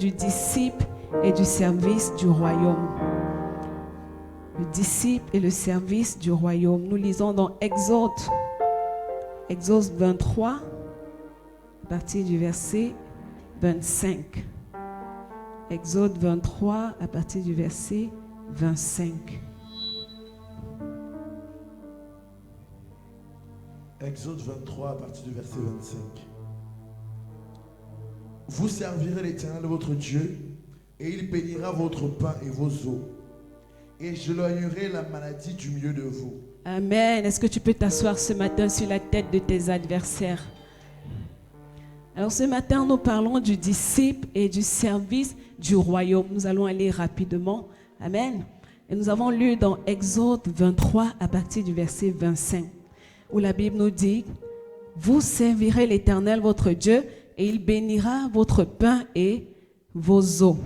du disciple et du service du royaume. Le disciple et le service du royaume. Nous lisons dans Exode 23, à partir du verset 25. Exode 23, à partir du verset 25. Exode 23, à partir du verset 25. Vous servirez l'Éternel votre Dieu, et il bénira votre pain et vos eaux. Et j'éloignerai la maladie du milieu de vous. Amen. Est-ce que tu peux t'asseoir ce matin sur la tête de tes adversaires? Alors ce matin, nous parlons du disciple et du service du royaume. Nous allons aller rapidement. Amen. Et nous avons lu dans Exode 23 à partir du verset 25, où la Bible nous dit: vous servirez l'Éternel votre Dieu, et il bénira votre pain et vos eaux.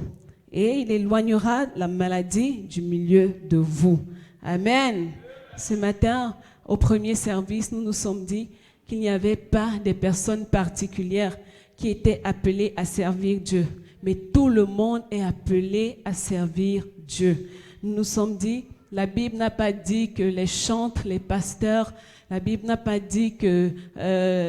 Et il éloignera la maladie du milieu de vous. Amen. Ce matin, au premier service, nous nous sommes dit qu'il n'y avait pas des personnes particulières qui étaient appelées à servir Dieu, mais tout le monde est appelé à servir Dieu. Nous nous sommes dit, la Bible n'a pas dit que les chantres, les pasteurs, la Bible n'a pas dit que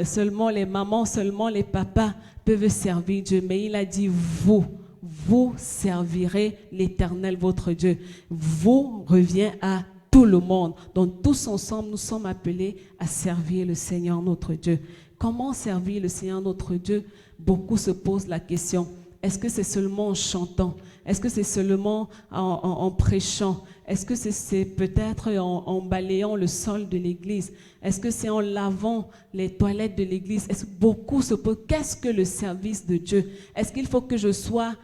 seulement les mamans, seulement les papas peuvent servir Dieu, mais il a dit vous servirez l'Éternel votre Dieu. Vous revient à tout le monde. Donc tous ensemble, nous sommes appelés à servir le Seigneur notre Dieu. Comment servir le Seigneur notre Dieu? Beaucoup se posent la question. Est-ce que c'est seulement en chantant? Est-ce que c'est seulement en prêchant? Est-ce que c'est peut-être en balayant le sol de l'église? Est-ce que c'est en lavant les toilettes de l'église? Est-ce que beaucoup se posent, qu'est-ce que le service de Dieu? Est-ce qu'il faut que je sois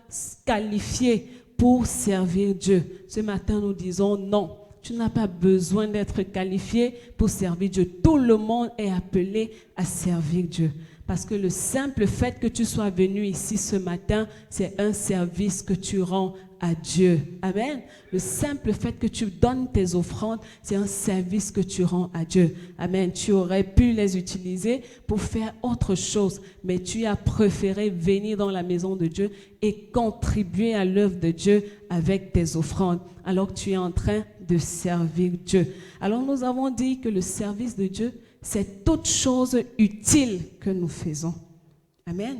qualifié pour servir Dieu? Ce matin, nous disons non. Tu n'as pas besoin d'être qualifié pour servir Dieu. Tout le monde est appelé à servir Dieu. Parce que le simple fait que tu sois venu ici ce matin, c'est un service que tu rends à Dieu. Amen. Le simple fait que tu donnes tes offrandes, c'est un service que tu rends à Dieu. Amen. Tu aurais pu les utiliser pour faire autre chose, mais tu as préféré venir dans la maison de Dieu et contribuer à l'œuvre de Dieu avec tes offrandes, alors que tu es en train de servir Dieu. Alors nous avons dit que le service de Dieu, c'est toute chose utile que nous faisons. Amen.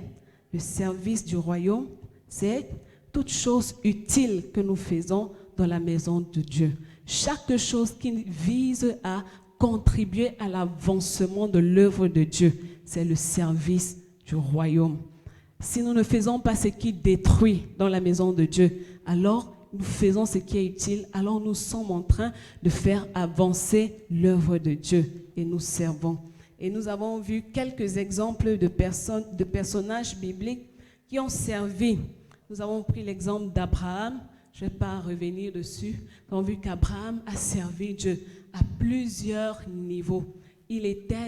Le service du royaume, c'est toute chose utile que nous faisons dans la maison de Dieu. Chaque chose qui vise à contribuer à l'avancement de l'œuvre de Dieu, c'est le service du royaume. Si nous ne faisons pas ce qui détruit dans la maison de Dieu, alors nous faisons ce qui est utile, alors nous sommes en train de faire avancer l'œuvre de Dieu et nous servons. Et nous avons vu quelques exemples de personnages bibliques qui ont servi. Nous avons pris l'exemple d'Abraham, je ne vais pas revenir dessus. Nous avons vu qu'Abraham a servi Dieu à plusieurs niveaux.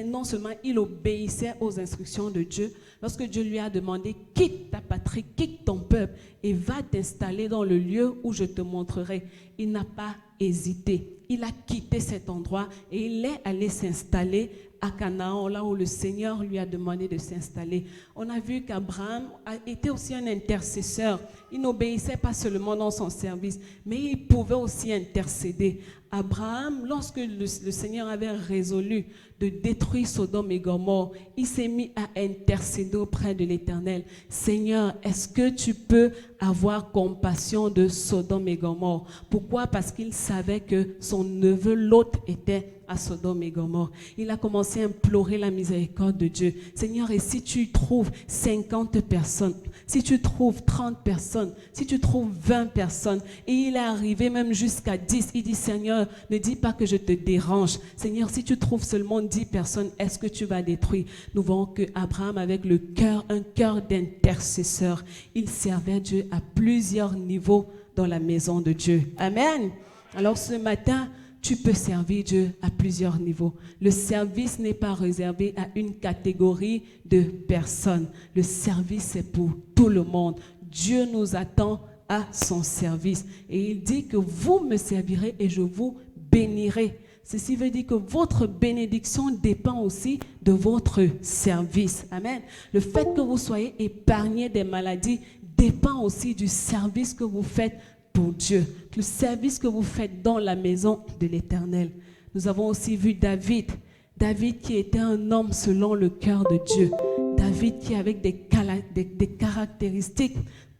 Non seulement il obéissait aux instructions de Dieu, lorsque Dieu lui a demandé « quitte ta patrie, quitte ton peuple et va t'installer dans le lieu où je te montrerai », il n'a pas hésité. Il a quitté cet endroit et il est allé s'installer à Canaan, là où le Seigneur lui a demandé de s'installer. On a vu qu'Abraham a été aussi un intercesseur. Il n'obéissait pas seulement dans son service, mais il pouvait aussi intercéder. Abraham, lorsque le Seigneur avait résolu de détruire Sodome et Gomorrhe, il s'est mis à intercéder auprès de l'Éternel. Seigneur, est-ce que tu peux avoir compassion de Sodome et Gomorrhe? Pourquoi? Parce qu'il savait que son neveu Lot était à Sodome et Gomorrhe. Il a commencé à implorer la miséricorde de Dieu. Seigneur, et si tu trouves 50 personnes, si tu trouves 30 personnes, si tu trouves 20 personnes, et il est arrivé même jusqu'à 10, il dit, Seigneur, ne dis pas que je te dérange. Seigneur, si tu trouves seulement 10 personnes, est-ce que tu vas détruire? Nous voyons que Abraham, avec le cœur, un cœur d'intercesseur, il servait Dieu à plusieurs niveaux dans la maison de Dieu. Amen. Alors ce matin, tu peux servir Dieu à plusieurs niveaux. Le service n'est pas réservé à une catégorie de personnes. Le service, c'est pour tout le monde. Dieu nous attend à son service. Et il dit que vous me servirez et je vous bénirai. Ceci veut dire que votre bénédiction dépend aussi de votre service. Amen. Le fait que vous soyez épargné des maladies dépend aussi du service que vous faites pour Dieu, le service que vous faites dans la maison de l'Éternel. Nous avons aussi vu David qui était un homme selon le cœur de Dieu. David qui avait des caractéristiques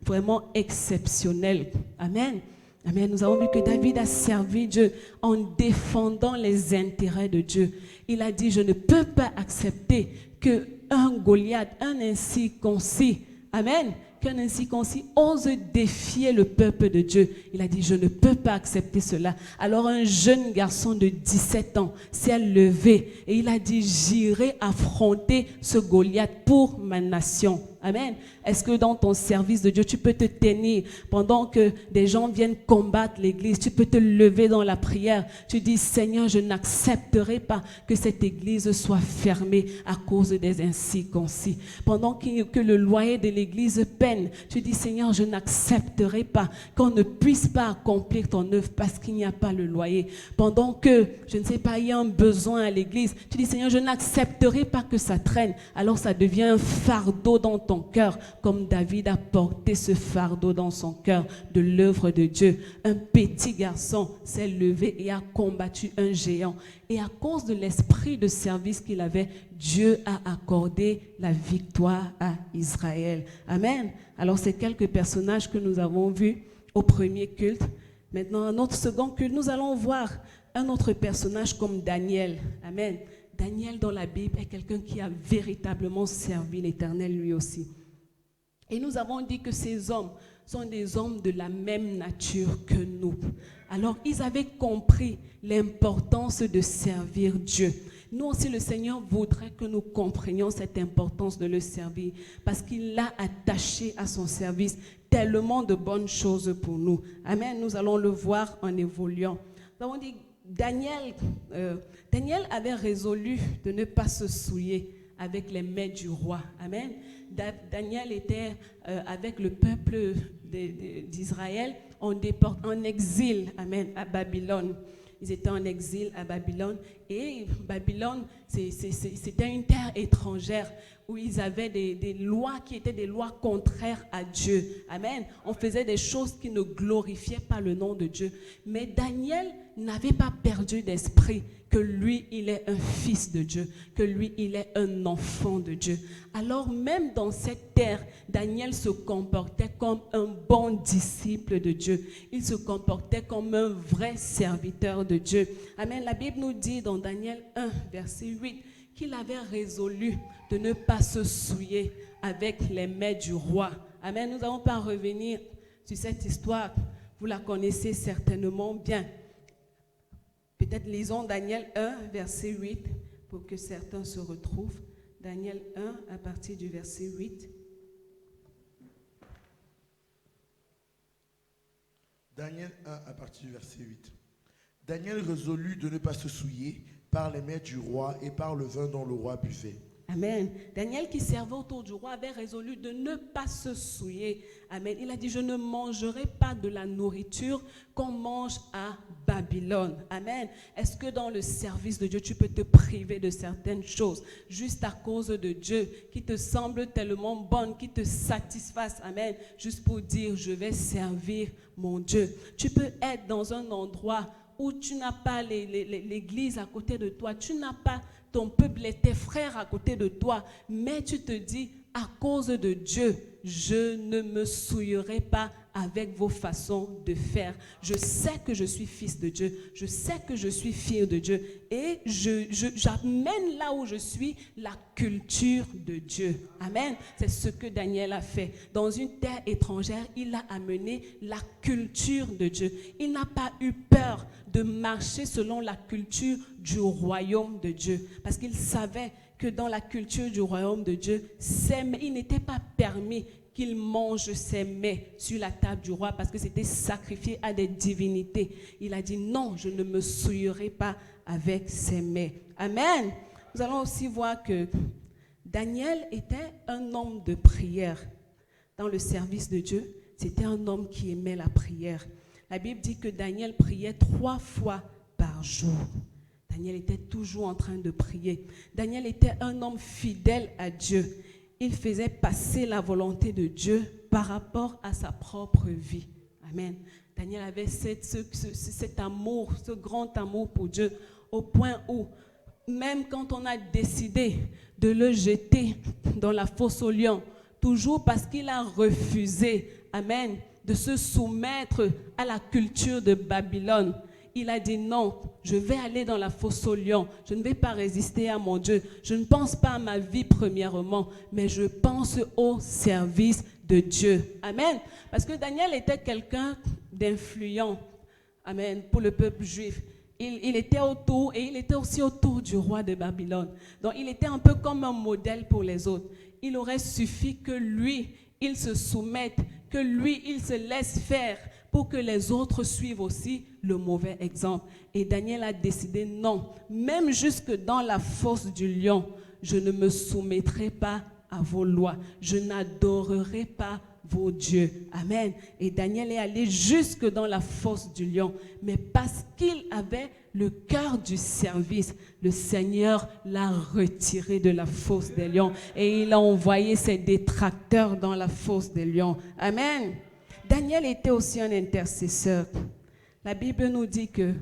vraiment exceptionnelles. Amen. Amen. Nous avons vu que David a servi Dieu en défendant les intérêts de Dieu. Il a dit, je ne peux pas accepter qu'un Goliath, un incirconcis, amen, qu'un incirconcis ose défier le peuple de Dieu. Il a dit, je ne peux pas accepter cela. Alors un jeune garçon de 17 ans s'est levé et il a dit, j'irai affronter ce Goliath pour ma nation. Amen. Est-ce que dans ton service de Dieu, tu peux te tenir pendant que des gens viennent combattre l'église? Tu peux te lever dans la prière. Tu dis, Seigneur, je n'accepterai pas que cette église soit fermée à cause des incirconcis. Pendant que le loyer de l'église peine, tu dis, Seigneur, je n'accepterai pas qu'on ne puisse pas accomplir ton œuvre parce qu'il n'y a pas le loyer. Pendant que, je ne sais pas, il y a un besoin à l'église, tu dis, Seigneur, je n'accepterai pas que ça traîne. Alors ça devient un fardeau dans ton cœur, comme David a porté ce fardeau dans son cœur de l'œuvre de Dieu. Un petit garçon s'est levé et a combattu un géant. Et à cause de l'esprit de service qu'il avait, Dieu a accordé la victoire à Israël. Amen. Alors c'est quelques personnages que nous avons vus au premier culte. Maintenant, à notre second culte, nous allons voir un autre personnage comme Daniel. Amen. Daniel dans la Bible est quelqu'un qui a véritablement servi l'Éternel lui aussi. Et nous avons dit que ces hommes sont des hommes de la même nature que nous. Alors, ils avaient compris l'importance de servir Dieu. Nous aussi, le Seigneur voudrait que nous comprenions cette importance de le servir parce qu'il l'a attaché à son service tellement de bonnes choses pour nous. Amen. Nous allons le voir en évoluant. Nous avons dit Daniel avait résolu de ne pas se souiller avec les mets du roi. Amen. Daniel était avec le peuple d'Israël en exil, amen, à Babylone. Ils étaient en exil à Babylone. Et Babylone, c'était une terre étrangère où ils avaient des lois qui étaient des lois contraires à Dieu. Amen. On faisait des choses qui ne glorifiaient pas le nom de Dieu. Mais Daniel n'avait pas perdu d'esprit que lui, il est un fils de Dieu, que lui, il est un enfant de Dieu. Alors même dans cette terre, Daniel se comportait comme un bon disciple de Dieu. Il se comportait comme un vrai serviteur de Dieu. Amen. La Bible nous dit dans Daniel 1, verset 8, qu'il avait résolu de ne pas se souiller avec les mets du roi. Amen. Nous n'allons pas revenir sur cette histoire. Vous la connaissez certainement bien. Peut-être lisons Daniel 1, verset 8, pour que certains se retrouvent. Daniel 1, à partir du verset 8. Daniel 1, à partir du verset 8. Daniel résolut de ne pas se souiller par les mets du roi et par le vin dont le roi buvait. Amen. Daniel qui servait autour du roi avait résolu de ne pas se souiller. Amen. Il a dit, je ne mangerai pas de la nourriture qu'on mange à Babylone. Amen. Est-ce que dans le service de Dieu, tu peux te priver de certaines choses juste à cause de Dieu qui te semblent tellement bonnes, qui te satisfassent? Amen. Juste pour dire, je vais servir mon Dieu. Tu peux être dans un endroit où tu n'as pas l'église à côté de toi, tu n'as pas ton peuple, tes frères à côté de toi, mais tu te dis, à cause de Dieu, je ne me souillerai pas avec vos façons de faire. Je sais que je suis fils de Dieu, je sais que je suis fille de Dieu et j'amène là où je suis la culture de Dieu. Amen. C'est ce que Daniel a fait. Dans une terre étrangère, il a amené la culture de Dieu. Il n'a pas eu peur de marcher selon la culture du royaume de Dieu parce qu'il savait que dans la culture du royaume de Dieu, il n'était pas permis qu'il mange ses mets sur la table du roi parce que c'était sacrifié à des divinités. Il a dit non, je ne me souillerai pas avec ses mets. Amen. Nous allons aussi voir que Daniel était un homme de prière. Dans le service de Dieu, c'était un homme qui aimait la prière. La Bible dit que Daniel priait 3 fois par jour. Daniel était toujours en train de prier. Daniel était un homme fidèle à Dieu. Il faisait passer la volonté de Dieu par rapport à sa propre vie. Amen. Daniel avait cet amour, ce grand amour pour Dieu, au point où, même quand on a décidé de le jeter dans la fosse aux lions, toujours parce qu'il a refusé, amen, de se soumettre à la culture de Babylone, il a dit non, je vais aller dans la fosse aux lions, je ne vais pas résister à mon Dieu, je ne pense pas à ma vie premièrement, mais je pense au service de Dieu. Amen. Parce que Daniel était quelqu'un d'influent, amen, pour le peuple juif. Il était autour et il était aussi autour du roi de Babylone. Donc il était un peu comme un modèle pour les autres. Il aurait suffi que lui, il se soumette, que lui, il se laisse faire pour que les autres suivent aussi le mauvais exemple. Et Daniel a décidé non, même jusque dans la fosse du lion, je ne me soumettrai pas à vos lois, je n'adorerai pas vos dieux. Amen. Et Daniel est allé jusque dans la fosse du lion, mais parce qu'il avait le cœur du service, le Seigneur l'a retiré de la fosse des lions et il a envoyé ses détracteurs dans la fosse des lions. Amen. Daniel était aussi un intercesseur. La Bible nous dit que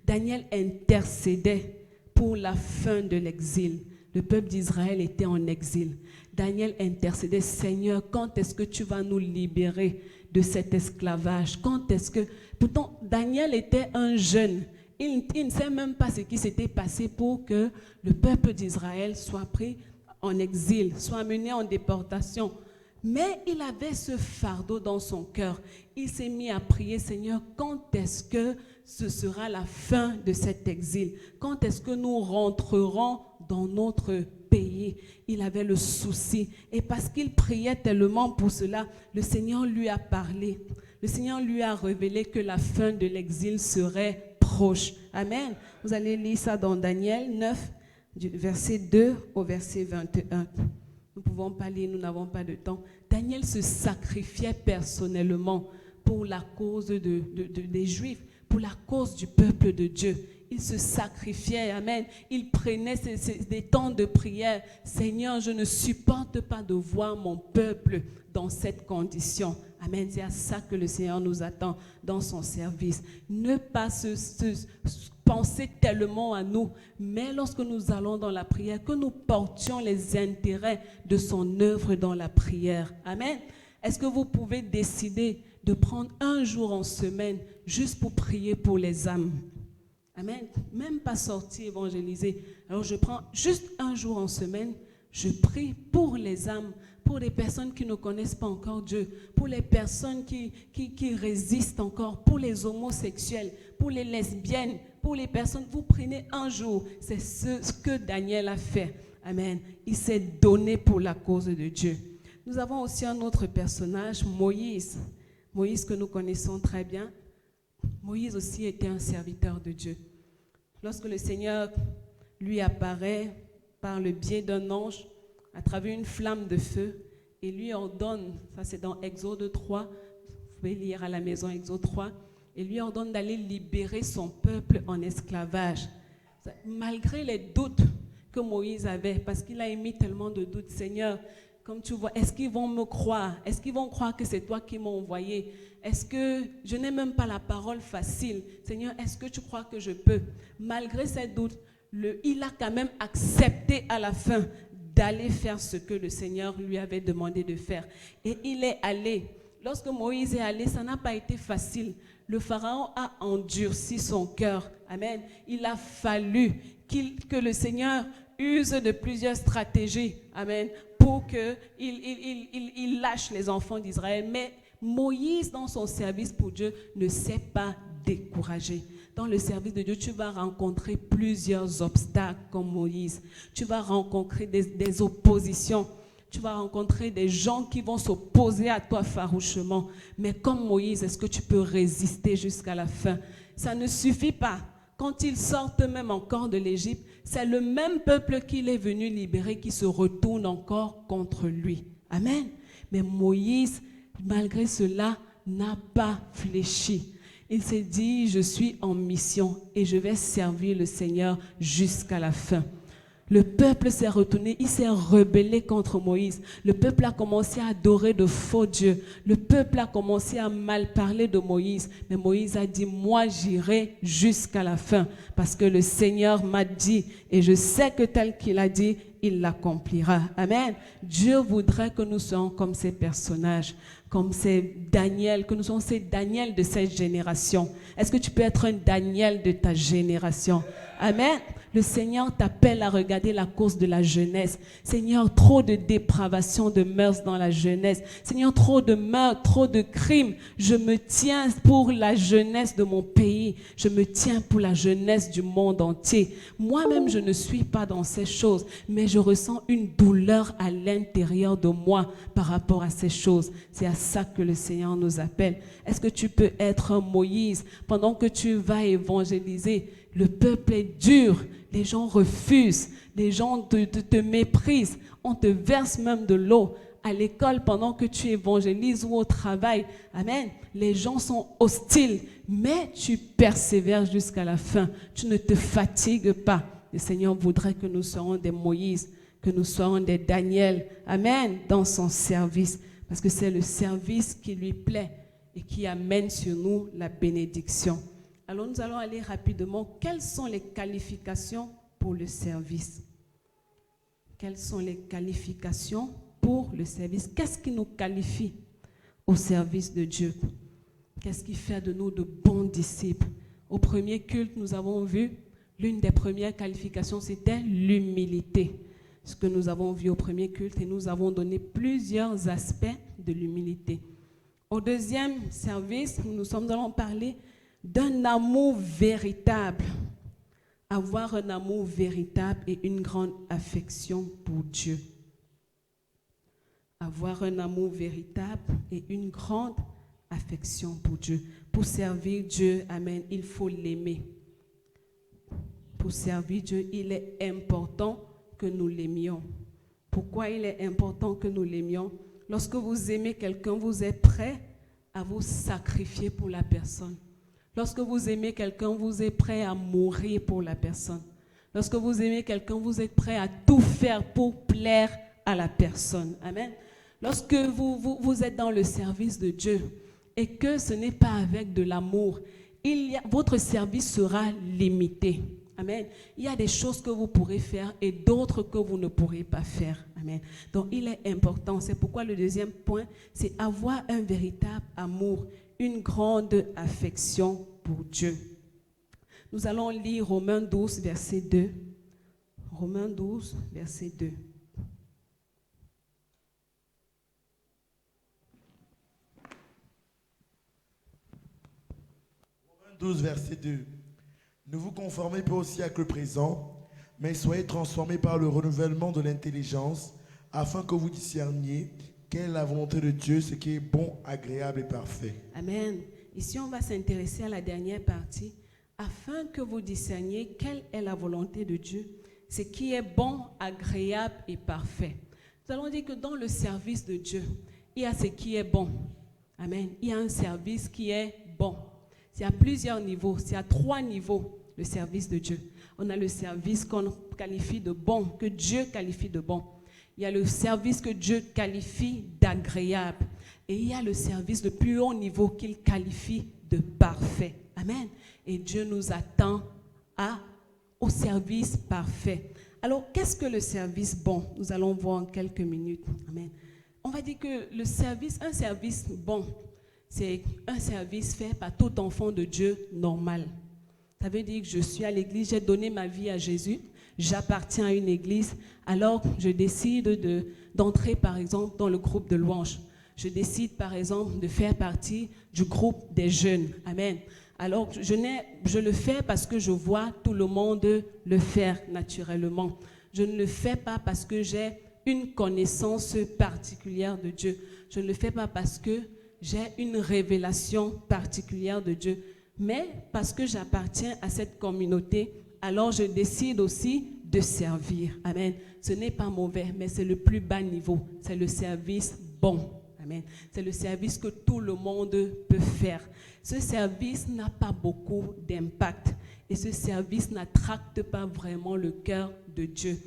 Daniel intercédait pour la fin de l'exil. Le peuple d'Israël était en exil. Daniel intercédait, Seigneur, quand est-ce que tu vas nous libérer de cet esclavage? Quand est-ce que... Pourtant, Daniel était un jeune. Il ne sait même pas ce qui s'était passé pour que le peuple d'Israël soit pris en exil, soit mené en déportation. Mais il avait ce fardeau dans son cœur. Il s'est mis à prier, Seigneur, quand est-ce que ce sera la fin de cet exil? Quand est-ce que nous rentrerons dans notre pays? Il avait le souci. Et parce qu'il priait tellement pour cela, le Seigneur lui a parlé. Le Seigneur lui a révélé que la fin de l'exil serait proche. Amen. Vous allez lire ça dans Daniel 9, du verset 2 au verset 21. Nous ne pouvons pas lire, nous n'avons pas de temps. Daniel se sacrifiait personnellement pour la cause des Juifs, pour la cause du peuple de Dieu. Il se sacrifiait, amen. Il prenait des temps de prière. Seigneur, je ne supporte pas de voir mon peuple dans cette condition. Amen. C'est à ça que le Seigneur nous attend dans son service. Ne pas penser tellement à nous, mais lorsque nous allons dans la prière, que nous portions les intérêts de son œuvre dans la prière. Amen. Est-ce que vous pouvez décider de prendre un jour en semaine juste pour prier pour les âmes? Amen. Même pas sortir évangéliser. Alors je prends juste un jour en semaine, je prie pour les âmes, pour les personnes qui ne connaissent pas encore Dieu, pour les personnes qui résistent encore, pour les homosexuels, pour les lesbiennes, pour les personnes. Vous prenez un jour. C'est ce que Daniel a fait. Amen. Il s'est donné pour la cause de Dieu. Nous avons aussi un autre personnage, Moïse. Moïse que nous connaissons très bien. Moïse aussi était un serviteur de Dieu. Lorsque le Seigneur lui apparaît par le biais d'un ange, à travers une flamme de feu, et lui ordonne, ça c'est dans Exode 3, vous pouvez lire à la maison Exode 3, et lui ordonne d'aller libérer son peuple en esclavage. Malgré les doutes que Moïse avait, parce qu'il a émis tellement de doutes, Seigneur, comme tu vois, est-ce qu'ils vont me croire? Est-ce qu'ils vont croire que c'est toi qui m'as envoyé? Est-ce que je n'ai même pas la parole facile? Seigneur, est-ce que tu crois que je peux? Malgré ces doutes, il a quand même accepté à la fin d'aller faire ce que le Seigneur lui avait demandé de faire. Et il est allé. Lorsque Moïse est allé, ça n'a pas été facile. Le Pharaon a endurci son cœur. Amen. Il a fallu que le Seigneur use de plusieurs stratégies. Amen. Pour qu'il lâche les enfants d'Israël. Mais Moïse, dans son service pour Dieu, ne s'est pas découragé. Dans le service de Dieu, tu vas rencontrer plusieurs obstacles comme Moïse. Tu vas rencontrer des oppositions. Tu vas rencontrer des gens qui vont s'opposer à toi farouchement. Mais comme Moïse, est-ce que tu peux résister jusqu'à la fin? Ça ne suffit pas. Quand ils sortent même encore de l'Égypte, c'est le même peuple qu'il est venu libérer qui se retourne encore contre lui. Amen. Mais Moïse, malgré cela, n'a pas fléchi. Il s'est dit, je suis en mission et je vais servir le Seigneur jusqu'à la fin. Le peuple s'est retourné, il s'est rebellé contre Moïse. Le peuple a commencé à adorer de faux dieux. Le peuple a commencé à mal parler de Moïse. Mais Moïse a dit, moi j'irai jusqu'à la fin parce que le Seigneur m'a dit et je sais que tel qu'il a dit, il l'accomplira. Amen. Dieu voudrait que nous soyons comme ces personnages, comme ces Daniel, que nous soyons ces Daniel de cette génération. Est-ce que tu peux être un Daniel de ta génération? Amen. Le Seigneur t'appelle à regarder la course de la jeunesse. Seigneur, trop de dépravation de mœurs dans la jeunesse. Seigneur, trop de meurtres, trop de crimes. Je me tiens pour la jeunesse de mon pays. Je me tiens pour la jeunesse du monde entier. Moi-même, je ne suis pas dans ces choses, mais je ressens une douleur à l'intérieur de moi par rapport à ces choses. C'est à ça que le Seigneur nous appelle. Est-ce que tu peux être un Moïse pendant que tu vas évangéliser? Le peuple est dur, les gens refusent, les gens te méprisent, on te verse même de l'eau. À l'école, pendant que tu évangélises ou au travail, amen, les gens sont hostiles, mais tu persévères jusqu'à la fin, tu ne te fatigues pas. Le Seigneur voudrait que nous soyons des Moïse, que nous soyons des Daniel, amen, dans son service, parce que c'est le service qui lui plaît et qui amène sur nous la bénédiction. Alors nous allons aller rapidement. Quelles sont les qualifications pour le service? Quelles sont les qualifications pour le service? Qu'est-ce qui nous qualifie au service de Dieu? Qu'est-ce qui fait de nous de bons disciples? Au premier culte, nous avons vu, l'une des premières qualifications, c'était l'humilité. Ce que nous avons vu au premier culte, et nous avons donné plusieurs aspects de l'humilité. Au deuxième service, nous allons parler d'un amour véritable. Avoir un amour véritable et une grande affection pour Dieu. Avoir un amour véritable et une grande affection pour Dieu. Pour servir Dieu, amen, il faut l'aimer. Pour servir Dieu, il est important que nous l'aimions. Pourquoi il est important que nous l'aimions? Lorsque vous aimez quelqu'un, vous êtes prêt à vous sacrifier pour la personne. Lorsque vous aimez quelqu'un, vous êtes prêt à mourir pour la personne. Lorsque vous aimez quelqu'un, vous êtes prêt à tout faire pour plaire à la personne. Amen. Lorsque vous êtes dans le service de Dieu et que ce n'est pas avec de l'amour, votre service sera limité. Amen. Il y a des choses que vous pourrez faire et d'autres que vous ne pourrez pas faire. Amen. Donc il est important. C'est pourquoi le deuxième point, c'est avoir un véritable amour, une grande affection pour Dieu. Nous allons lire Romains 12, verset 2. Romains 12, verset 2. Romains 12, verset 2. Ne vous conformez pas au siècle présent, mais soyez transformés par le renouvellement de l'intelligence, afin que vous discerniez quelle est la volonté de Dieu, ce qui est bon, agréable et parfait. Amen. Ici, on va s'intéresser à la dernière partie, afin que vous discerniez quelle est la volonté de Dieu, ce qui est bon, agréable et parfait. Nous allons dire que dans le service de Dieu, il y a ce qui est bon. Amen. Il y a un service qui est bon. C'est à plusieurs niveaux, c'est à 3 niveaux le service de Dieu. On a le service qu'on qualifie de bon, que Dieu qualifie de bon. Il y a le service que Dieu qualifie d'agréable. Et il y a le service de plus haut niveau qu'il qualifie de parfait. Amen. Et Dieu nous attend au service parfait. Alors, qu'est-ce que le service bon? Nous allons voir en quelques minutes. Amen. On va dire que un service bon, c'est un service fait par tout enfant de Dieu normal. Ça veut dire que je suis à l'église, j'ai donné ma vie à Jésus, j'appartiens à une église, alors je décide d'entrer par exemple dans le groupe de louanges. Je décide par exemple de faire partie du groupe des jeunes. Amen. Alors je le fais parce que je vois tout le monde le faire naturellement. Je ne le fais pas parce que j'ai une connaissance particulière de Dieu. Je ne le fais pas parce que j'ai une révélation particulière de Dieu, mais parce que j'appartiens à cette communauté, alors je décide aussi de servir. Amen. Ce n'est pas mauvais, mais c'est le plus bas niveau. C'est le service bon. Amen. C'est le service que tout le monde peut faire. Ce service n'a pas beaucoup d'impact et ce service n'attracte pas vraiment le cœur de Dieu.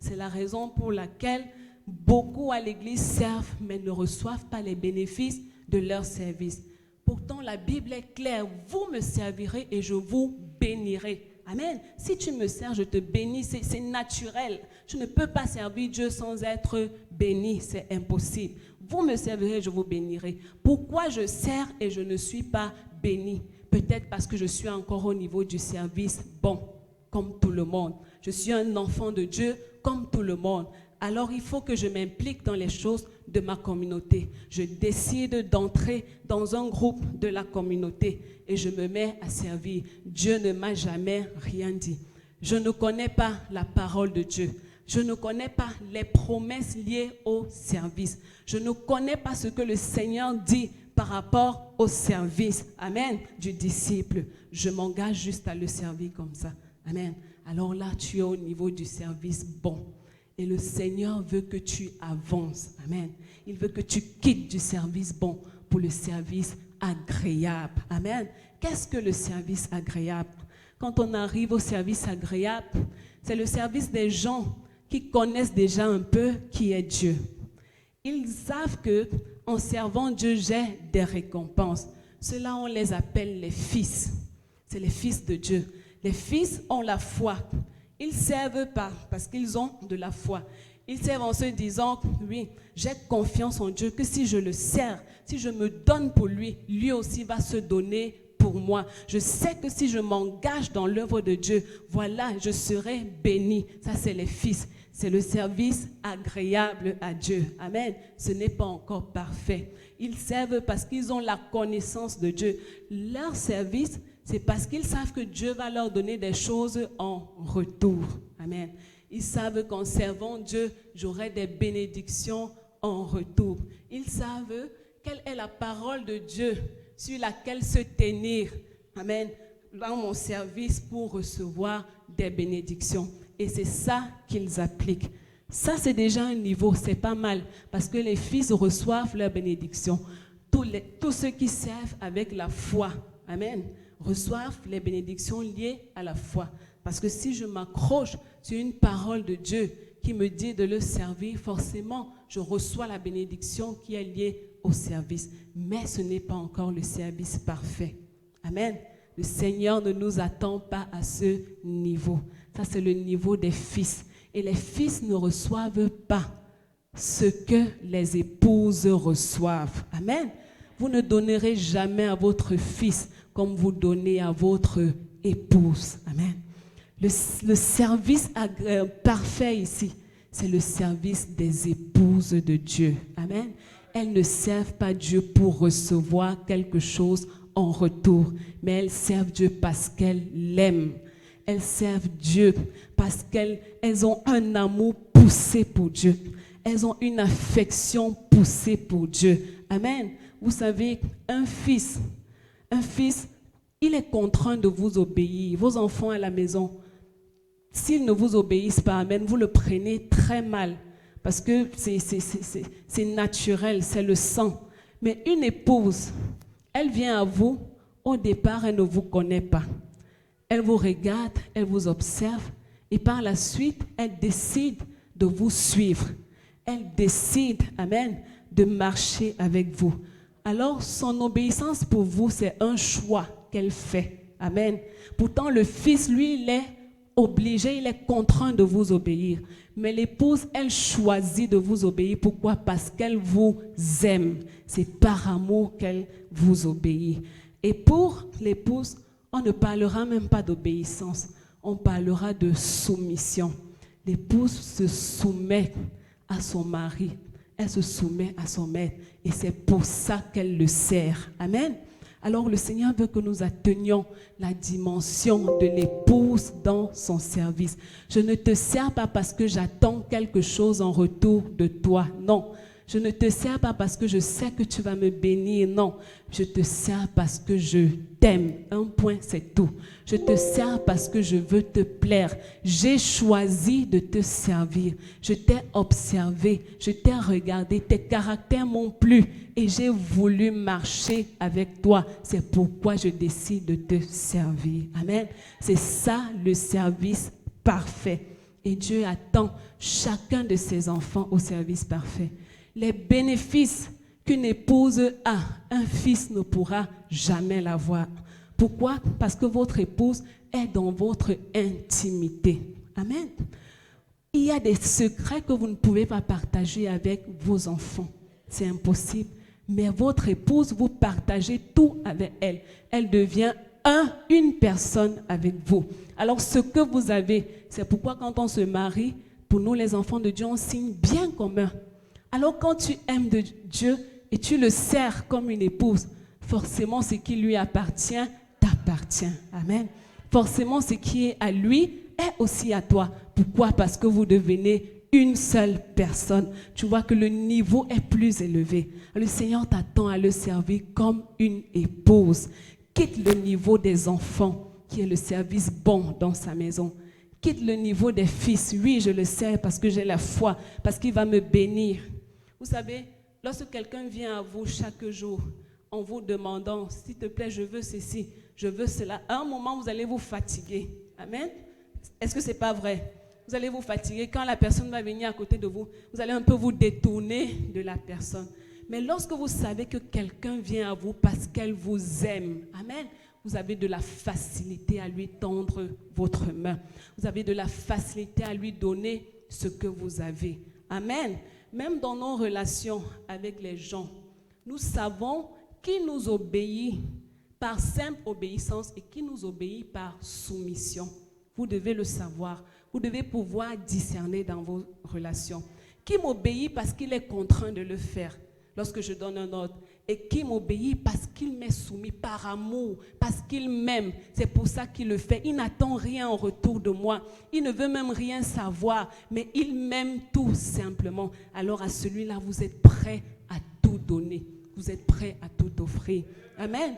C'est la raison pour laquelle beaucoup à l'église servent, mais ne reçoivent pas les bénéfices de leur service. Pourtant, la Bible est claire. Vous me servirez et je vous bénirai. Amen. Si tu me sers, je te bénis. C'est naturel. Je ne peux pas servir Dieu sans être béni. C'est impossible. Vous me servirez, je vous bénirai. Pourquoi je sers et je ne suis pas béni? Peut-être parce que je suis encore au niveau du service bon, comme tout le monde. Je suis un enfant de Dieu, comme tout le monde. Alors il faut que je m'implique dans les choses de ma communauté. Je décide d'entrer dans un groupe de la communauté et je me mets à servir. Dieu ne m'a jamais rien dit. Je ne connais pas la parole de Dieu. Je ne connais pas les promesses liées au service. Je ne connais pas ce que le Seigneur dit par rapport au service, amen, du disciple. Je m'engage juste à le servir comme ça, amen. Alors là, tu es au niveau du service bon. Et le Seigneur veut que tu avances, amen. Il veut que tu quittes du service bon pour le service agréable, amen. Qu'est-ce que le service agréable? Quand on arrive au service agréable, c'est le service des gens qui connaissent déjà un peu qui est Dieu. Ils savent que en servant Dieu, j'ai des récompenses. Ceux-là, on les appelle les fils. C'est les fils de Dieu. Les fils ont la foi. Ils servent pas parce qu'ils ont de la foi. Ils servent en se disant, oui, j'ai confiance en Dieu que si je le sers, si je me donne pour lui, lui aussi va se donner pour moi. Je sais que si je m'engage dans l'œuvre de Dieu, voilà, je serai béni. Ça, c'est les fils. C'est le service agréable à Dieu. Amen. Ce n'est pas encore parfait. Ils servent parce qu'ils ont la connaissance de Dieu. Leur service, c'est parce qu'ils savent que Dieu va leur donner des choses en retour. Amen. Ils savent qu'en servant Dieu, j'aurai des bénédictions en retour. Ils savent quelle est la parole de Dieu sur laquelle se tenir. Amen. Dans mon service pour recevoir des bénédictions. Et c'est ça qu'ils appliquent. Ça, c'est déjà un niveau, c'est pas mal. Parce que les fils reçoivent leur bénédiction. Tous ceux qui servent avec la foi, amen, reçoivent les bénédictions liées à la foi. Parce que si je m'accroche sur une parole de Dieu qui me dit de le servir, forcément, je reçois la bénédiction qui est liée au service. Mais ce n'est pas encore le service parfait. Amen. Le Seigneur ne nous attend pas à ce niveau. Ça, c'est le niveau des fils. Et les fils ne reçoivent pas ce que les épouses reçoivent. Amen. Vous ne donnerez jamais à votre fils comme vous donnez à votre épouse. Amen. Le service parfait ici, c'est le service des épouses de Dieu. Amen. Elles ne servent pas Dieu pour recevoir quelque chose en retour, mais elles servent Dieu parce qu'elles l'aiment. Elles servent Dieu parce qu'elles ont un amour poussé pour Dieu. Elles ont une affection poussée pour Dieu. Amen. Vous savez, un fils, il est contraint de vous obéir. Vos enfants à la maison, s'ils ne vous obéissent pas, amen, vous le prenez très mal parce que c'est naturel, c'est le sang. Mais une épouse, elle vient à vous, au départ, elle ne vous connaît pas. Elle vous regarde, elle vous observe et par la suite, elle décide de vous suivre. Elle décide, amen, de marcher avec vous. Alors, son obéissance pour vous, c'est un choix qu'elle fait. Amen. Pourtant, le fils, lui, il est obligé, il est contraint de vous obéir. Mais l'épouse, elle choisit de vous obéir. Pourquoi? Parce qu'elle vous aime. C'est par amour qu'elle vous obéit. Et pour l'épouse, on ne parlera même pas d'obéissance. On parlera de soumission. L'épouse se soumet à son mari. Elle se soumet à son maître. Et c'est pour ça qu'elle le sert. Amen. Alors le Seigneur veut que nous atteignons la dimension de l'épouse dans son service. Je ne te sers pas parce que j'attends quelque chose en retour de toi. Non. Je ne te sers pas parce que je sais que tu vas me bénir. Non. Je te sers parce que je t'aime. Un point, c'est tout. Je te sers parce que je veux te plaire. J'ai choisi de te servir. Je t'ai observé. Je t'ai regardé. Tes caractères m'ont plu. Et j'ai voulu marcher avec toi. C'est pourquoi je décide de te servir. Amen. C'est ça le service parfait. Et Dieu attend chacun de ses enfants au service parfait. Les bénéfices qu'une épouse a, un fils ne pourra jamais l'avoir. Pourquoi? Parce que votre épouse est dans votre intimité. Amen. Il y a des secrets que vous ne pouvez pas partager avec vos enfants. C'est impossible. Mais votre épouse, vous partagez tout avec elle. Elle devient une personne avec vous. Alors ce que vous avez, c'est pourquoi quand on se marie, pour nous les enfants de Dieu, on signe bien commun. Alors quand tu aimes de Dieu et tu le sers comme une épouse, forcément ce qui lui appartient, t'appartient. Amen. Forcément ce qui est à lui est aussi à toi. Pourquoi? Parce que vous devenez une seule personne. Tu vois que le niveau est plus élevé. Le Seigneur t'attend à le servir comme une épouse. Quitte le niveau des enfants, qui est le service bon dans sa maison. Quitte le niveau des fils. Oui, je le sais parce que j'ai la foi, parce qu'il va me bénir. Vous savez, lorsque quelqu'un vient à vous chaque jour en vous demandant, s'il te plaît, je veux ceci, je veux cela, à un moment, vous allez vous fatiguer. Amen. Est-ce que ce n'est pas vrai? Vous allez vous fatiguer. Quand la personne va venir à côté de vous, vous allez un peu vous détourner de la personne. Mais lorsque vous savez que quelqu'un vient à vous parce qu'elle vous aime, amen, vous avez de la facilité à lui tendre votre main. Vous avez de la facilité à lui donner ce que vous avez. Amen. Même dans nos relations avec les gens, nous savons qui nous obéit par simple obéissance et qui nous obéit par soumission. Vous devez le savoir. Vous devez pouvoir discerner dans vos relations. Qui m'obéit parce qu'il est contraint de le faire lorsque je donne un ordre, et qui m'obéit parce qu'il m'est soumis par amour, parce qu'il m'aime. C'est pour ça qu'il le fait. Il n'attend rien en retour de moi. Il ne veut même rien savoir, mais il m'aime tout simplement. Alors à celui-là, vous êtes prêt à tout donner. Vous êtes prêt à tout offrir. Amen.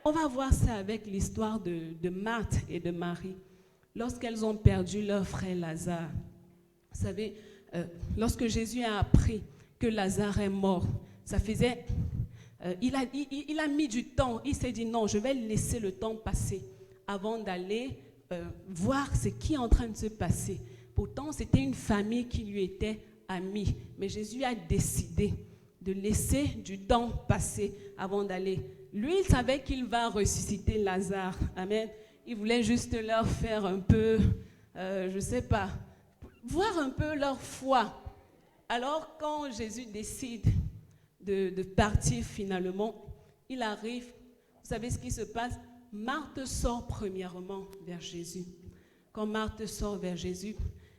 On va voir ça avec l'histoire de Marthe et de Marie. Lorsqu'elles ont perdu leur frère Lazare. Vous savez, lorsque Jésus a appris que Lazare est mort, ça faisait... il a mis du temps. Il s'est dit non, je vais laisser le temps passer avant d'aller voir ce qui est en train de se passer. Pourtant, c'était une famille qui lui était amie. Mais Jésus a décidé de laisser du temps passer avant d'aller. Lui, il savait qu'il va ressusciter Lazare. Amen. Il voulait juste leur faire un peu, je ne sais pas, voir un peu leur foi. Alors, quand Jésus décide de partir finalement, il arrive, vous savez ce qui se passe? Marthe sort premièrement vers Jésus. Quand Marthe sort vers Jésus,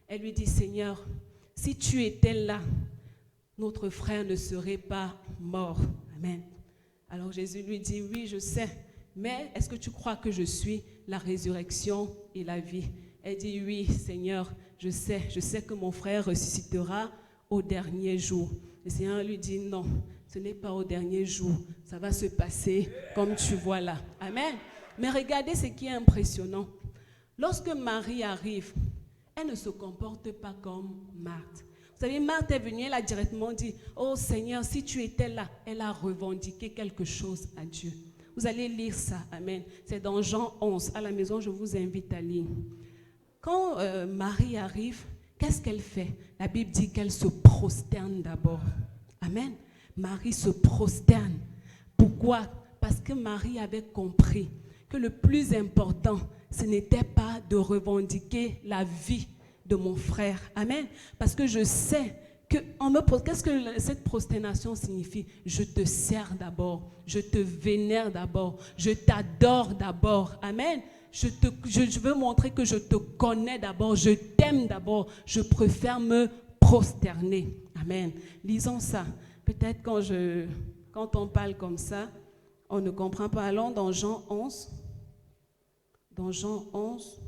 elle lui dit, Seigneur, si tu étais là, notre frère ne serait pas mort. Amen. Alors Jésus lui dit, oui, je sais, mais est-ce que tu crois que je suis la résurrection et la vie? Elle dit, oui, Seigneur, je sais que mon frère ressuscitera au dernier jour. Le Seigneur lui dit, non, ce n'est pas au dernier jour, ça va se passer comme tu vois là. Amen. Mais regardez ce qui est impressionnant. Lorsque Marie arrive, elle ne se comporte pas comme Marthe. Vous savez, Marthe est venue, elle a directement dit, oh Seigneur, si tu étais là, elle a revendiqué quelque chose à Dieu. Vous allez lire ça, amen. C'est dans Jean 11. À la maison, je vous invite à lire. Quand Marie arrive, qu'est-ce qu'elle fait? La Bible dit qu'elle se prosterne d'abord. Amen. Marie se prosterne. Pourquoi? Parce que Marie avait compris que le plus important, ce n'était pas de revendiquer la vie de mon frère. Amen. Parce que je sais que qu'est-ce que cette prosternation signifie? Je te sers d'abord, je te vénère d'abord, je t'adore d'abord. Amen. Je veux montrer que je te connais d'abord, je t'aime d'abord, je préfère me prosterner. Amen. Lisons ça. Peut-être quand on parle comme ça, on ne comprend pas. Allons dans Jean 11. Dans Jean 11.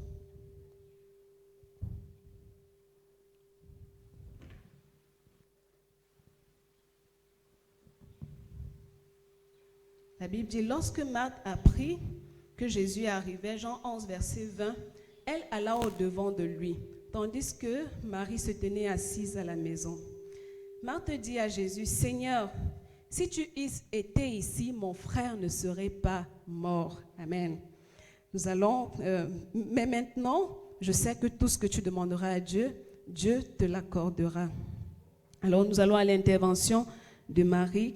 La Bible dit, lorsque Marthe apprit que Jésus arrivait, Jean 11, verset 20, elle alla au-devant de lui, tandis que Marie se tenait assise à la maison. Marthe dit à Jésus, Seigneur, si tu étais ici, mon frère ne serait pas mort. Amen. Nous allons, mais maintenant, je sais que tout ce que tu demanderas à Dieu, Dieu te l'accordera. Alors nous allons à l'intervention de Marie.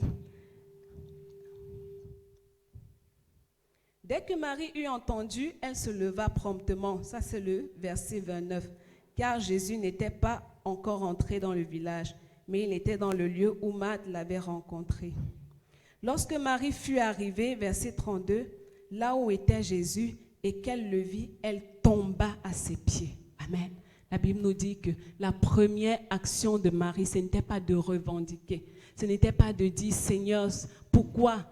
Dès que Marie eut entendu, elle se leva promptement. Ça, c'est le verset 29. Car Jésus n'était pas encore entré dans le village, mais il était dans le lieu où Marthe l'avait rencontré. Lorsque Marie fut arrivée, verset 32, là où était Jésus, et qu'elle le vit, elle tomba à ses pieds. Amen. La Bible nous dit que la première action de Marie, ce n'était pas de revendiquer. Ce n'était pas de dire, Seigneur, pourquoi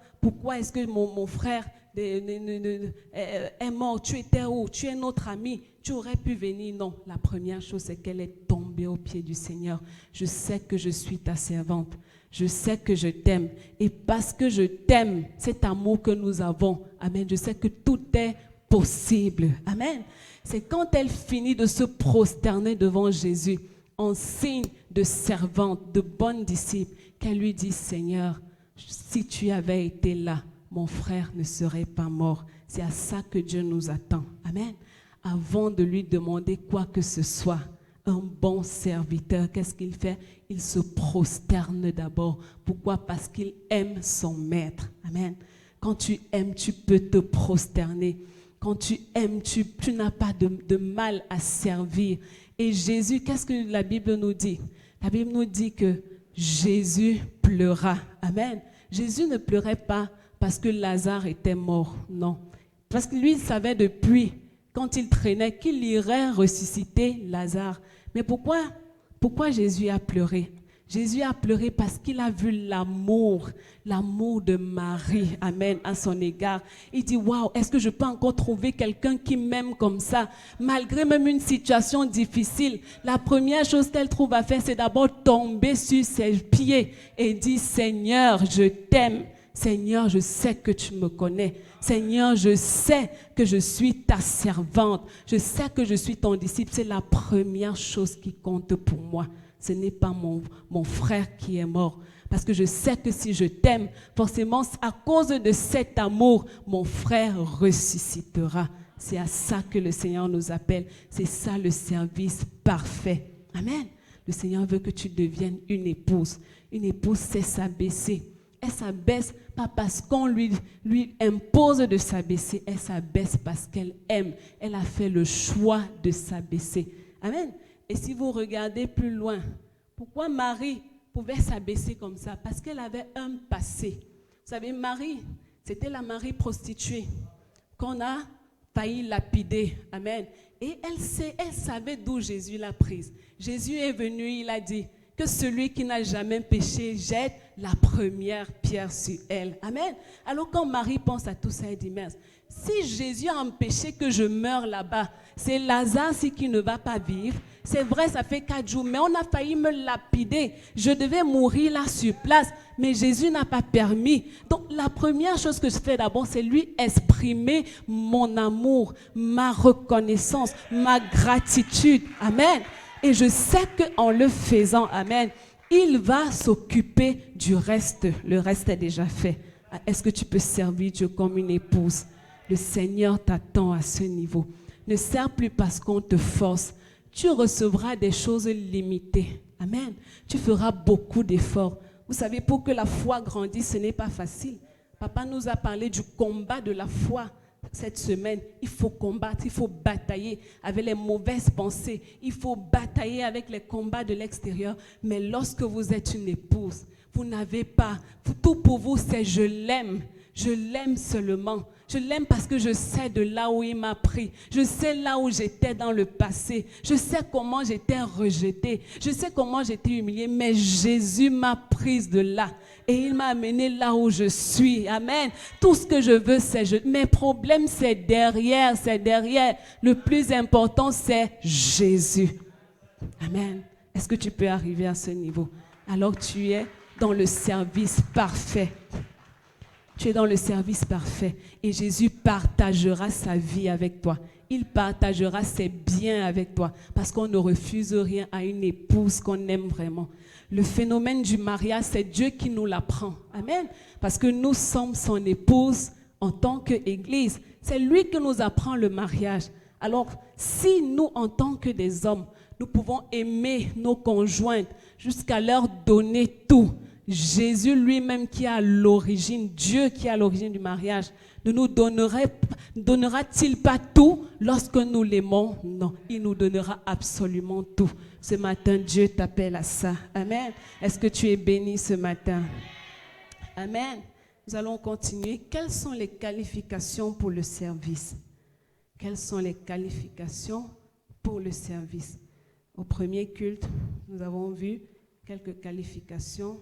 est-ce que mon frère est mort? Tu étais où? Tu es notre ami. Tu aurais pu venir. Non, la première chose, c'est qu'elle est tombée aux pieds du Seigneur. Je sais que je suis ta servante. Je sais que je t'aime. Et parce que je t'aime, cet amour que nous avons, amen, je sais que tout est possible. Amen. C'est quand elle finit de se prosterner devant Jésus, en signe de servante, de bonne disciple, qu'elle lui dit, Seigneur, si tu avais été là, mon frère ne serait pas mort. C'est à ça que Dieu nous attend. Amen. Avant de lui demander quoi que ce soit, un bon serviteur, qu'est-ce qu'il fait? Il se prosterne d'abord. Pourquoi? Parce qu'il aime son maître. Amen. Quand tu aimes, tu peux te prosterner. Quand tu aimes, tu n'as pas de mal à servir. Et Jésus, qu'est-ce que la Bible nous dit? La Bible nous dit que Jésus pleura. Amen. Jésus ne pleurait pas parce que Lazare était mort. Non. Parce que lui, il savait depuis, quand il traînait, qu'il irait ressusciter Lazare. Mais pourquoi Jésus a pleuré? Jésus a pleuré parce qu'il a vu l'amour de Marie, amen, à son égard. Il dit, waouh, est-ce que je peux encore trouver quelqu'un qui m'aime comme ça? Malgré même une situation difficile, la première chose qu'elle trouve à faire, c'est d'abord tomber sur ses pieds et dire, Seigneur, je t'aime. Seigneur, je sais que tu me connais. Seigneur, je sais que je suis ta servante. Je sais que je suis ton disciple. C'est la première chose qui compte pour moi. Ce n'est pas mon frère qui est mort. Parce que je sais que si je t'aime, forcément, à cause de cet amour, mon frère ressuscitera. C'est à ça que le Seigneur nous appelle. C'est ça le service parfait. Amen. Le Seigneur veut que tu deviennes une épouse. Une épouse, c'est s'abaisser. Elle s'abaisse pas parce qu'on lui impose de s'abaisser. Elle s'abaisse parce qu'elle aime. Elle a fait le choix de s'abaisser. Amen. Et si vous regardez plus loin, pourquoi Marie pouvait s'abaisser comme ça? Parce qu'elle avait un passé. Vous savez, Marie, c'était la Marie prostituée qu'on a failli lapider. Amen. Et elle savait d'où Jésus l'a prise. Jésus est venu, il a dit que celui qui n'a jamais péché jette la première pierre sur elle. Amen. Alors quand Marie pense à tout ça, elle dit, mince, si Jésus a empêché que je meure là-bas, c'est Lazare qui ne va pas vivre. C'est vrai, ça fait 4 jours, mais on a failli me lapider. Je devais mourir là sur place, mais Jésus n'a pas permis. Donc la première chose que je fais d'abord, c'est lui exprimer mon amour, ma reconnaissance, ma gratitude. Amen. Et je sais qu'en le faisant, amen, il va s'occuper du reste. Le reste est déjà fait. Est-ce que tu peux servir Dieu comme une épouse? Le Seigneur t'attend à ce niveau. Ne sers plus parce qu'on te force. Tu recevras des choses limitées. Amen. Tu feras beaucoup d'efforts. Vous savez, pour que la foi grandisse, ce n'est pas facile. Papa nous a parlé du combat de la foi. Cette semaine, il faut combattre, il faut batailler avec les mauvaises pensées, il faut batailler avec les combats de l'extérieur. Mais lorsque vous êtes une épouse, vous n'avez pas, tout pour vous c'est je l'aime seulement. Je l'aime parce que je sais de là où il m'a pris. Je sais là où j'étais dans le passé. Je sais comment j'étais rejetée. Je sais comment j'étais humiliée. Mais Jésus m'a prise de là. Et il m'a amené là où je suis. Amen. Tout ce que je veux, c'est mes problèmes, c'est derrière. Le plus important, c'est Jésus. Amen. Est-ce que tu peux arriver à ce niveau? Alors tu es dans le service parfait. Tu es dans le service parfait et Jésus partagera sa vie avec toi. Il partagera ses biens avec toi parce qu'on ne refuse rien à une épouse qu'on aime vraiment. Le phénomène du mariage, c'est Dieu qui nous l'apprend. Amen. Parce que nous sommes son épouse en tant qu'Église. C'est lui qui nous apprend le mariage. Alors, si nous, en tant que des hommes, nous pouvons aimer nos conjointes jusqu'à leur donner tout, Jésus lui-même qui est à l'origine, Dieu qui est à l'origine du mariage, ne nous donnera-t-il pas tout lorsque nous l'aimons? Non, il nous donnera absolument tout. Ce matin, Dieu t'appelle à ça. Amen. Est-ce que tu es béni ce matin? Amen. Nous allons continuer. Quelles sont les qualifications pour le service? Quelles sont les qualifications pour le service? Au premier culte, nous avons vu quelques qualifications.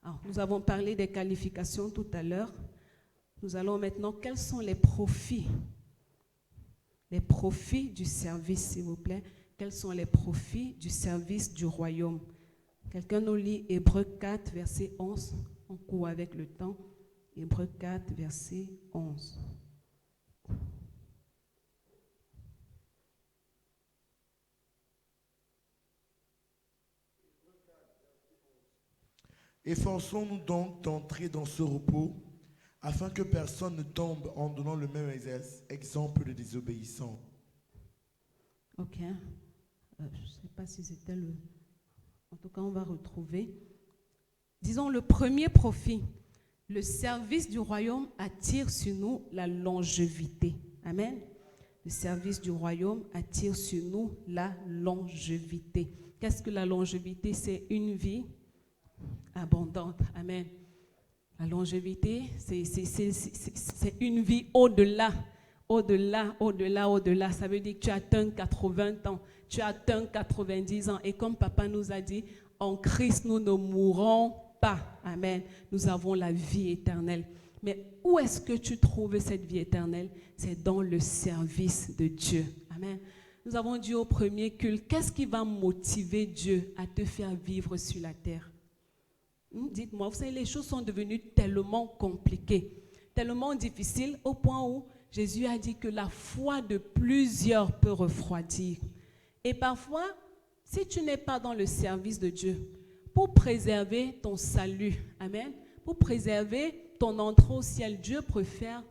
Alors, nous avons parlé des qualifications tout à l'heure. Nous allons maintenant, quels sont les profits? Les profits du service, s'il vous plaît. Quels sont les profits du service du royaume? Quelqu'un nous lit Hébreux 4, verset 11. On court avec le temps. Hébreux 4, verset 11. Efforçons-nous donc d'entrer dans ce repos, afin que personne ne tombe en donnant le même exemple de désobéissant. Ok. Je ne sais pas si c'était le... En tout cas, on va retrouver. Disons le premier profit. Le service du royaume attire sur nous la longévité. Amen. Le service du royaume attire sur nous la longévité. Qu'est-ce que la longévité? C'est une vie abondante. Amen. La longévité, c'est une vie au-delà. Au-delà. Ça veut dire que tu atteins 80 ans, tu atteins 90 ans. Et comme papa nous a dit, en Christ, nous ne mourrons pas. Amen. Nous avons la vie éternelle. Mais où est-ce que tu trouves cette vie éternelle? C'est dans le service de Dieu. Amen. Nous avons dit au premier culte, qu'est-ce qui va motiver Dieu à te faire vivre sur la terre? Dites-moi, vous savez, les choses sont devenues tellement compliquées, tellement difficiles, au point où Jésus a dit que la foi de plusieurs peut refroidir. Et parfois, si tu n'es pas dans le service de Dieu, pour préserver ton salut, amen, pour préserver ton entrée au ciel, Dieu préfère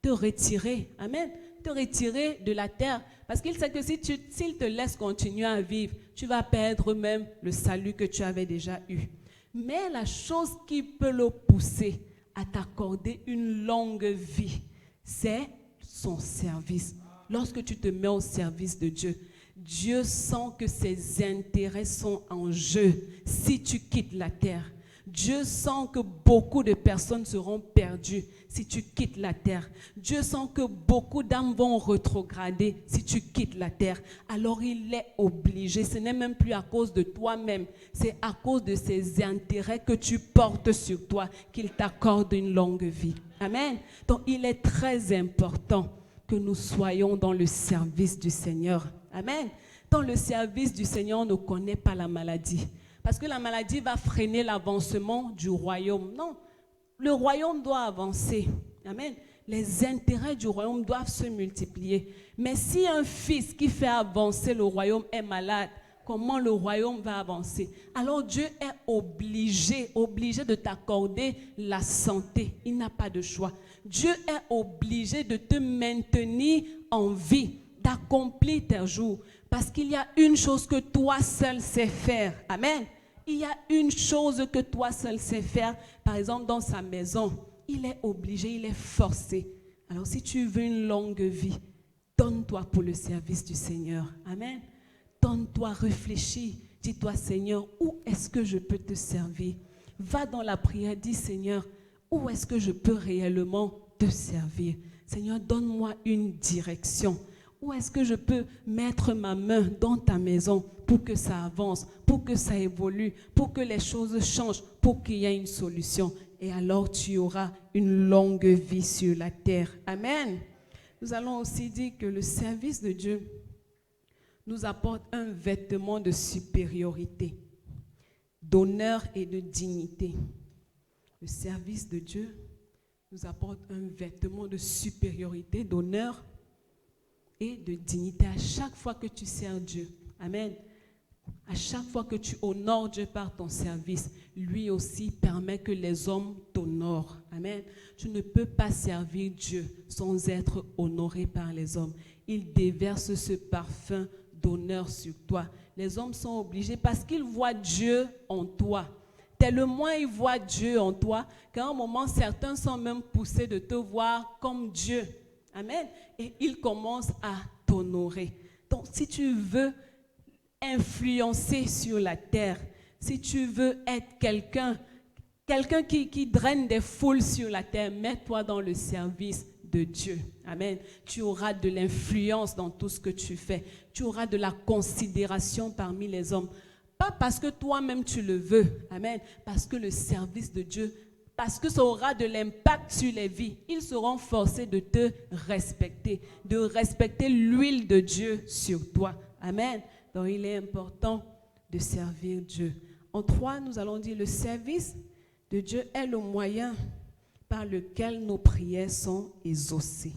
te retirer, amen, te retirer de la terre. Parce qu'il sait que s'il te laisse continuer à vivre, tu vas perdre même le salut que tu avais déjà eu. Mais la chose qui peut le pousser à t'accorder une longue vie, c'est son service. Lorsque tu te mets au service de Dieu, Dieu sent que ses intérêts sont en jeu si tu quittes la terre. Dieu sent que beaucoup de personnes seront perdues si tu quittes la terre. Dieu sent que beaucoup d'âmes vont rétrograder si tu quittes la terre. Alors il est obligé, ce n'est même plus à cause de toi-même, c'est à cause de ses intérêts que tu portes sur toi qu'il t'accorde une longue vie. Amen. Donc il est très important que nous soyons dans le service du Seigneur. Amen. Dans le service du Seigneur, on ne connaît pas la maladie. Parce que la maladie va freiner l'avancement du royaume. Non, le royaume doit avancer. Amen. Les intérêts du royaume doivent se multiplier. Mais si un fils qui fait avancer le royaume est malade, comment le royaume va avancer? Alors Dieu est obligé de t'accorder la santé. Il n'a pas de choix. Dieu est obligé de te maintenir en vie, d'accomplir tes jours. Parce qu'il y a une chose que toi seul sais faire. Amen. Il y a une chose que toi seul sais faire. Par exemple, dans sa maison, il est obligé, il est forcé. Alors, si tu veux une longue vie, donne-toi pour le service du Seigneur. Amen. Donne-toi, réfléchis. Dis-toi, Seigneur, où est-ce que je peux te servir? Va dans la prière, dis, Seigneur, où est-ce que je peux réellement te servir? Seigneur, donne-moi une direction. Où est-ce que je peux mettre ma main dans ta maison pour que ça avance, pour que ça évolue, pour que les choses changent, pour qu'il y ait une solution? Et alors tu auras une longue vie sur la terre. Amen. Nous allons aussi dire que le service de Dieu nous apporte un vêtement de supériorité, d'honneur et de dignité. Le service de Dieu nous apporte un vêtement de supériorité, d'honneur et de dignité à chaque fois que tu sers Dieu. Amen. À chaque fois que tu honores Dieu par ton service, lui aussi permet que les hommes t'honorent. Amen. Tu ne peux pas servir Dieu sans être honoré par les hommes. Il déverse ce parfum d'honneur sur toi. Les hommes sont obligés parce qu'ils voient Dieu en toi. Tellement ils voient Dieu en toi qu'à un moment, certains sont même poussés de te voir comme Dieu. Amen. Et ils commencent à t'honorer. Donc, si tu veux influencer sur la terre, si tu veux être quelqu'un qui draine des foules sur la terre, mets-toi dans le service de Dieu. Amen. Tu auras de l'influence dans tout ce que tu fais. Tu auras de la considération parmi les hommes. Pas parce que toi-même tu le veux. Amen. Parce que le service de Dieu, parce que ça aura de l'impact sur les vies. Ils seront forcés de te respecter, de respecter l'huile de Dieu sur toi. Amen. Donc il est important de servir Dieu. En 3, nous allons dire le service de Dieu est le moyen par lequel nos prières sont exaucées.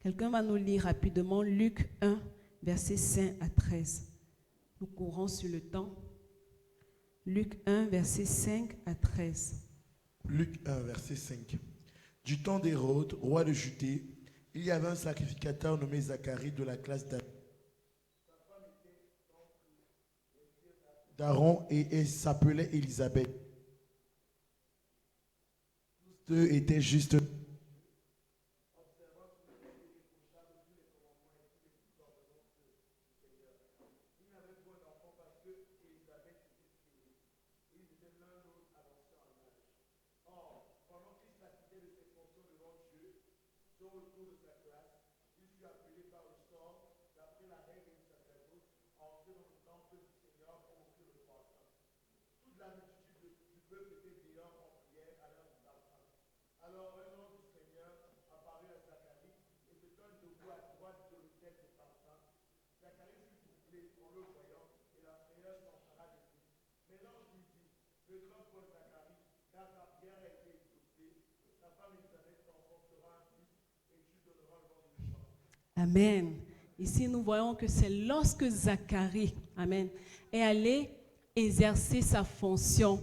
Quelqu'un va nous lire rapidement Luc 1, versets 5 à 13. Nous courons sur le temps. Luc 1, versets 5 à 13. Luc 1, verset 5. Du temps d'Hérode, roi de Judée, il y avait un sacrificateur nommé Zacharie de la classe d'Aaron et elle s'appelait Élisabeth. Tous deux étaient justes. Amen. Ici, nous voyons que c'est lorsque Zacharie, amen, est allé exercer sa fonction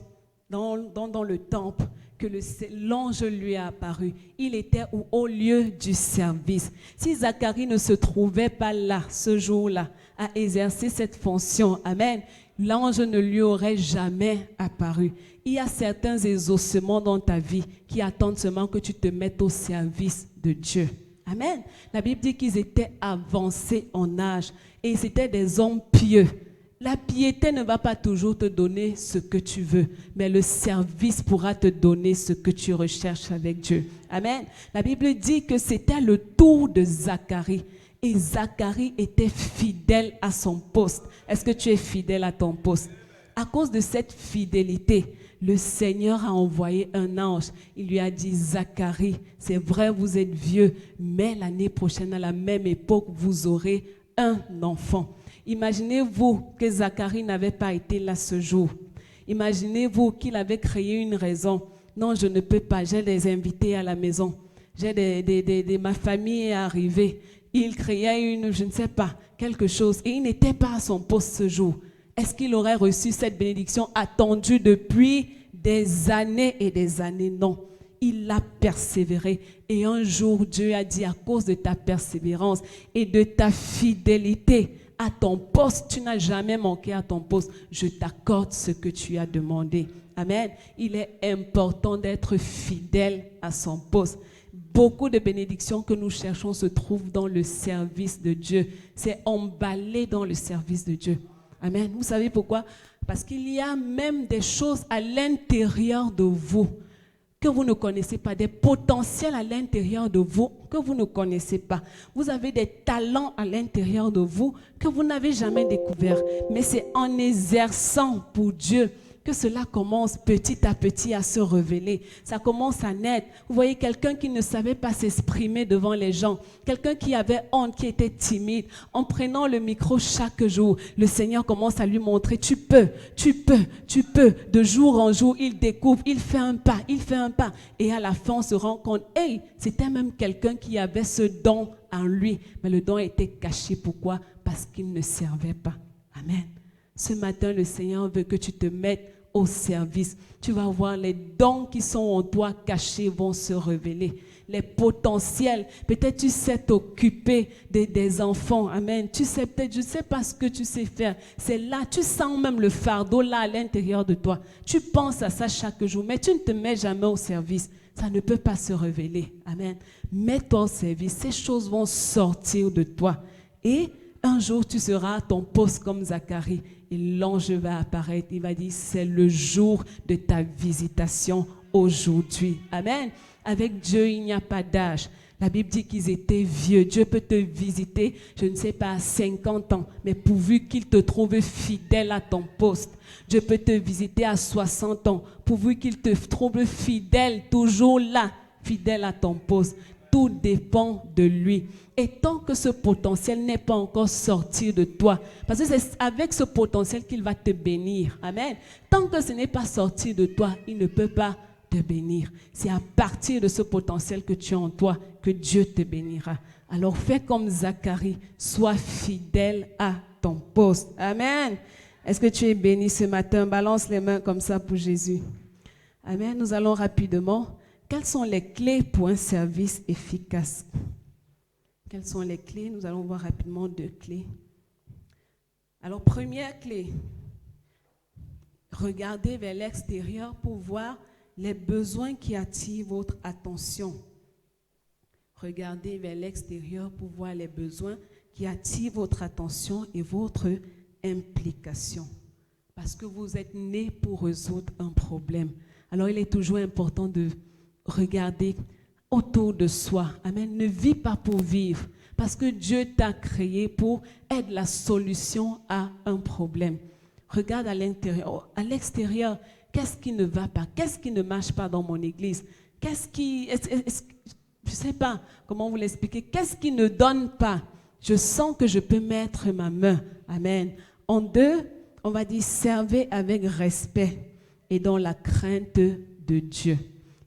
dans le temple que l'ange lui a apparu. Il était au haut lieu du service. Si Zacharie ne se trouvait pas là, ce jour-là, à exercer cette fonction, amen, l'ange ne lui aurait jamais apparu. Il y a certains exaucements dans ta vie qui attendent seulement que tu te mettes au service de Dieu. Amen. La Bible dit qu'ils étaient avancés en âge et ils étaient des hommes pieux. La piété ne va pas toujours te donner ce que tu veux, mais le service pourra te donner ce que tu recherches avec Dieu. Amen. La Bible dit que c'était le tour de Zacharie et Zacharie était fidèle à son poste. Est-ce que tu es fidèle à ton poste? À cause de cette fidélité, le Seigneur a envoyé un ange. Il lui a dit, Zacharie, c'est vrai, vous êtes vieux, mais l'année prochaine, à la même époque, vous aurez un enfant. Imaginez-vous que Zacharie n'avait pas été là ce jour. Imaginez-vous qu'il avait créé une raison. Non, je ne peux pas, j'ai des invités à la maison. Ma famille est arrivée. Il créait je ne sais pas, quelque chose. Et il n'était pas à son poste ce jour. Est-ce qu'il aurait reçu cette bénédiction attendue depuis des années et des années? Non. Il a persévéré. Et un jour, Dieu a dit, à cause de ta persévérance et de ta fidélité à ton poste, tu n'as jamais manqué à ton poste, je t'accorde ce que tu as demandé. Amen. Il est important d'être fidèle à son poste. Beaucoup de bénédictions que nous cherchons se trouvent dans le service de Dieu. C'est emballé dans le service de Dieu. Amen. Vous savez pourquoi? Parce qu'il y a même des choses à l'intérieur de vous que vous ne connaissez pas, des potentiels à l'intérieur de vous que vous ne connaissez pas. Vous avez des talents à l'intérieur de vous que vous n'avez jamais découverts. Mais c'est en exerçant pour Dieu que cela commence petit à petit à se révéler. Ça commence à naître. Vous voyez quelqu'un qui ne savait pas s'exprimer devant les gens, quelqu'un qui avait honte, qui était timide. En prenant le micro chaque jour, le Seigneur commence à lui montrer, tu peux. De jour en jour, il découvre, il fait un pas. Et à la fin, on se rend compte, hey, c'était même quelqu'un qui avait ce don en lui. Mais le don était caché. Pourquoi? Parce qu'il ne servait pas. Amen. Ce matin, le Seigneur veut que tu te mettes au service. Tu vas voir les dons qui sont en toi cachés vont se révéler. Les potentiels. Peut-être tu sais t'occuper des enfants. Amen. Tu sais peut-être, je ne sais pas ce que tu sais faire. C'est là, tu sens même le fardeau là à l'intérieur de toi. Tu penses à ça chaque jour, mais tu ne te mets jamais au service. Ça ne peut pas se révéler. Amen. Mets-toi au service. Ces choses vont sortir de toi. Et un jour, tu seras à ton poste comme Zacharie. Et l'ange va apparaître. Il va dire, c'est le jour de ta visitation aujourd'hui. Amen. Avec Dieu, il n'y a pas d'âge. La Bible dit qu'ils étaient vieux. Dieu peut te visiter, je ne sais pas, à 50 ans, mais pourvu qu'il te trouve fidèle à ton poste. Dieu peut te visiter à 60 ans, pourvu qu'il te trouve fidèle, toujours là, fidèle à ton poste. Tout dépend de lui. Et tant que ce potentiel n'est pas encore sorti de toi, parce que c'est avec ce potentiel qu'il va te bénir. Amen. Tant que ce n'est pas sorti de toi, il ne peut pas te bénir. C'est à partir de ce potentiel que tu as en toi que Dieu te bénira. Alors fais comme Zacharie, sois fidèle à ton poste. Amen. Est-ce que tu es béni ce matin? Balance les mains comme ça pour Jésus. Amen. Nous allons rapidement. Quelles sont les clés pour un service efficace? Quelles sont les clés? Nous allons voir rapidement 2 clés. Alors, première clé, regardez vers l'extérieur pour voir les besoins qui attirent votre attention. Regardez vers l'extérieur pour voir les besoins qui attirent votre attention et votre implication. Parce que vous êtes né pour résoudre un problème. Alors, il est toujours important de regarder autour de soi. Amen. Ne vis pas pour vivre. Parce que Dieu t'a créé pour être la solution à un problème. Regarde à l'intérieur. À l'extérieur, qu'est-ce qui ne va pas? Qu'est-ce qui ne marche pas dans mon église? Je ne sais pas comment vous l'expliquer. Qu'est-ce qui ne donne pas? Je sens que je peux mettre ma main. Amen. En 2, on va dire servez avec respect et dans la crainte de Dieu.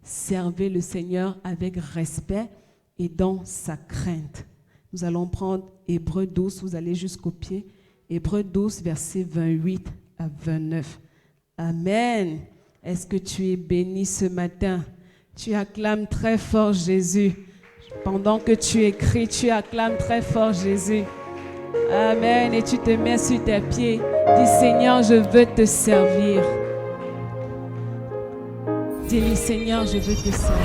Servez le Seigneur avec respect et dans sa crainte. Nous allons prendre Hébreux 12, vous allez jusqu'au pied. Hébreux 12, versets 28 à 29. Amen. Est-ce que tu es béni ce matin? Tu acclames très fort Jésus. Pendant que tu écris, tu acclames très fort Jésus. Amen. Et tu te mets sur tes pieds. Dis Seigneur, je veux te servir. Dis-lui Seigneur, je veux te servir.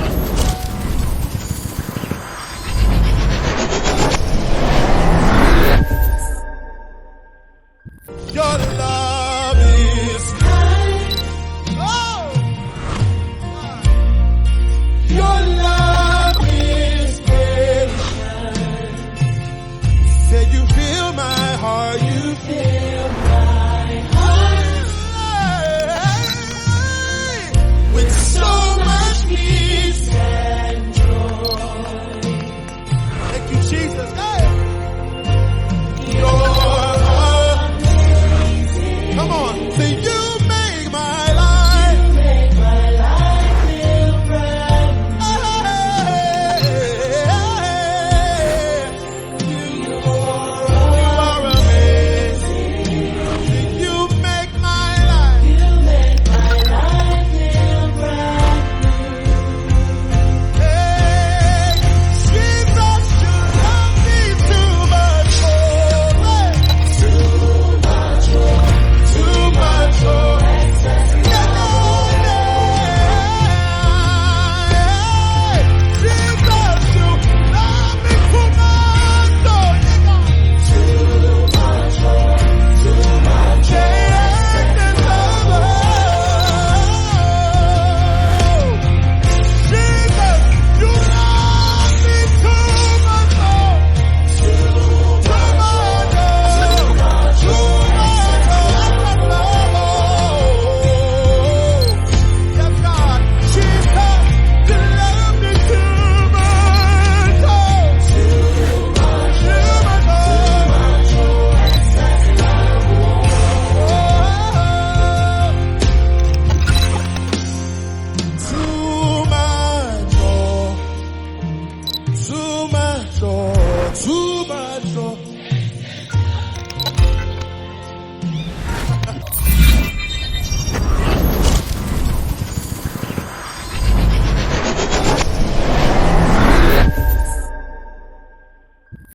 Your love.